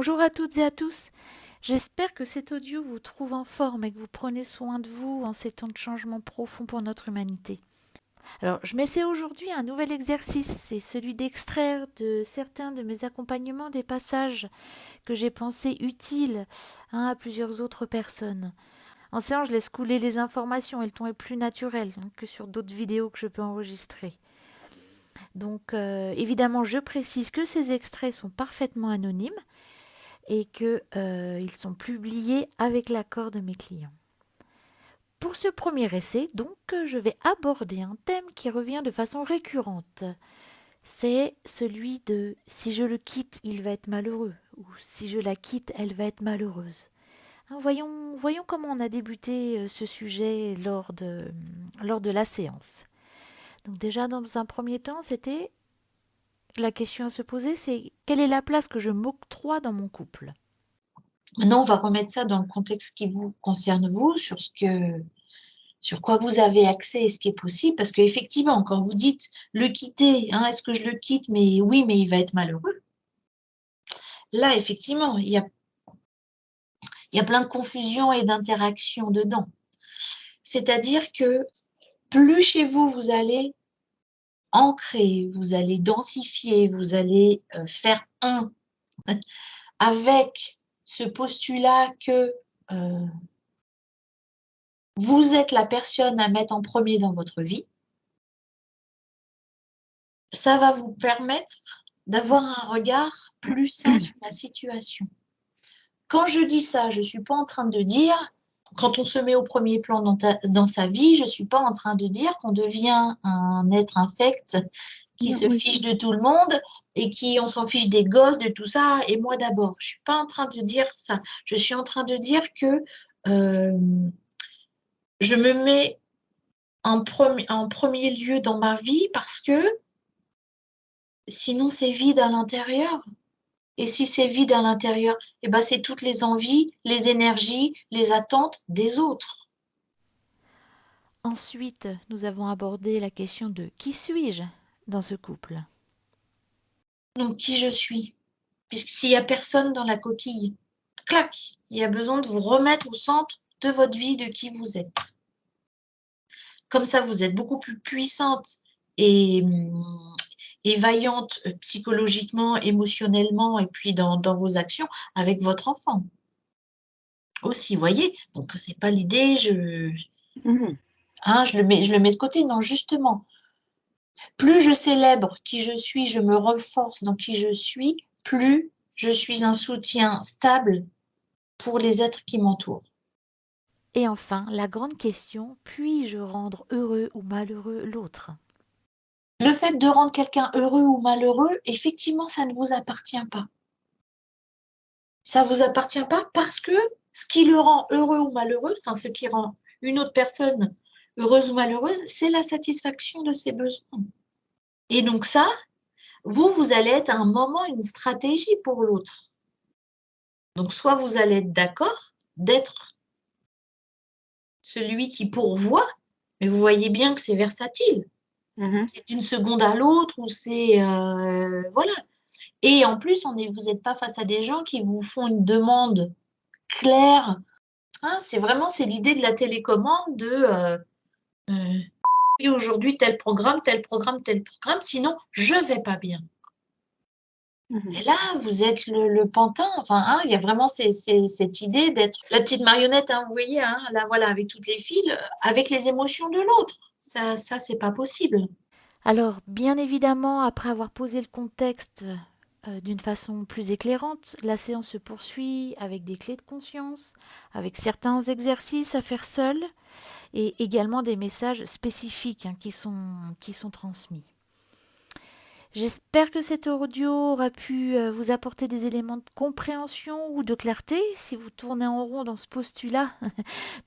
Bonjour à toutes et à tous. J'espère que cet audio vous trouve en forme et que vous prenez soin de vous en ces temps de changement profond pour notre humanité. Alors, je m'essaie aujourd'hui à un nouvel exercice, c'est celui d'extraire de certains de mes accompagnements des passages que j'ai pensés utiles à plusieurs autres personnes. En séance, je laisse couler les informations et le ton est plus naturel que sur d'autres vidéos que je peux enregistrer. Donc, évidemment, je précise que ces extraits sont parfaitement anonymes et qu'ils sont publiés avec l'accord de mes clients. Pour ce premier essai, donc, je vais aborder un thème qui revient de façon récurrente. C'est celui de « si je le quitte, il va être malheureux » ou « si je la quitte, elle va être malheureuse ». Voyons comment on a débuté ce sujet lors de la séance. Donc déjà, dans un premier temps, c'était la question à se poser, c'est quelle est la place que je m'octroie dans mon couple ? Maintenant, on va remettre ça dans le contexte qui vous concerne, vous, sur quoi vous avez accès et ce qui est possible. Parce qu'effectivement, quand vous dites le quitter, est-ce que je le quitte? Mais oui, mais il va être malheureux. Là, effectivement, il y a plein de confusion et d'interaction dedans. C'est-à-dire que plus chez vous, vous allez ancrer, vous allez densifier, vous allez faire un avec ce postulat que vous êtes la personne à mettre en premier dans votre vie, ça va vous permettre d'avoir un regard plus sain sur la situation. Quand je dis ça, je ne suis pas en train de dire, quand on se met au premier plan dans sa vie, je ne suis pas en train de dire qu'on devient un être infect qui se fiche de tout le monde et on s'en fiche des gosses, de tout ça, et moi d'abord. Je ne suis pas en train de dire ça. Je suis en train de dire que je me mets en premier lieu dans ma vie parce que sinon c'est vide à l'intérieur. Et si c'est vide à l'intérieur, c'est toutes les envies, les énergies, les attentes des autres. Ensuite, nous avons abordé la question de qui suis-je dans ce couple ? Donc, qui je suis? Puisque s'il n'y a personne dans la coquille, clac, il y a besoin de vous remettre au centre de votre vie, de qui vous êtes. Comme ça, vous êtes beaucoup plus puissante et vaillante psychologiquement, émotionnellement et puis dans vos actions avec votre enfant. Aussi, vous voyez, donc c'est pas l'idée, je le mets de côté, non, justement. Plus je célèbre qui je suis, je me renforce dans qui je suis, plus je suis un soutien stable pour les êtres qui m'entourent. Et enfin, la grande question, puis-je rendre heureux ou malheureux l'autre ? Le fait de rendre quelqu'un heureux ou malheureux, effectivement, ça ne vous appartient pas. Ça ne vous appartient pas parce que ce qui le rend heureux ou malheureux, enfin ce qui rend une autre personne heureuse ou malheureuse, c'est la satisfaction de ses besoins. Et donc ça, vous allez être à un moment une stratégie pour l'autre. Donc soit vous allez être d'accord d'être celui qui pourvoit, mais vous voyez bien que c'est versatile. C'est d'une seconde à l'autre ou c'est voilà. Et en plus, vous n'êtes pas face à des gens qui vous font une demande claire. C'est l'idée de la télécommande de et aujourd'hui tel programme, sinon je vais pas bien. Et là, vous êtes le pantin. Enfin, il y a vraiment cette idée d'être la petite marionnette, vous voyez, là, voilà, avec toutes les fils, avec les émotions de l'autre. Ça, c'est pas possible. Alors, bien évidemment, après avoir posé le contexte d'une façon plus éclairante, la séance se poursuit avec des clés de conscience, avec certains exercices à faire seul et également des messages spécifiques qui sont transmis. J'espère que cet audio aura pu vous apporter des éléments de compréhension ou de clarté si vous tournez en rond dans ce postulat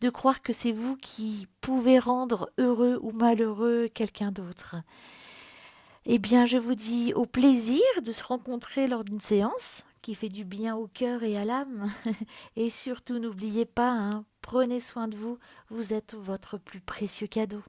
de croire que c'est vous qui pouvez rendre heureux ou malheureux quelqu'un d'autre. Eh bien, je vous dis au plaisir de se rencontrer lors d'une séance qui fait du bien au cœur et à l'âme. Et surtout, n'oubliez pas, prenez soin de vous, vous êtes votre plus précieux cadeau.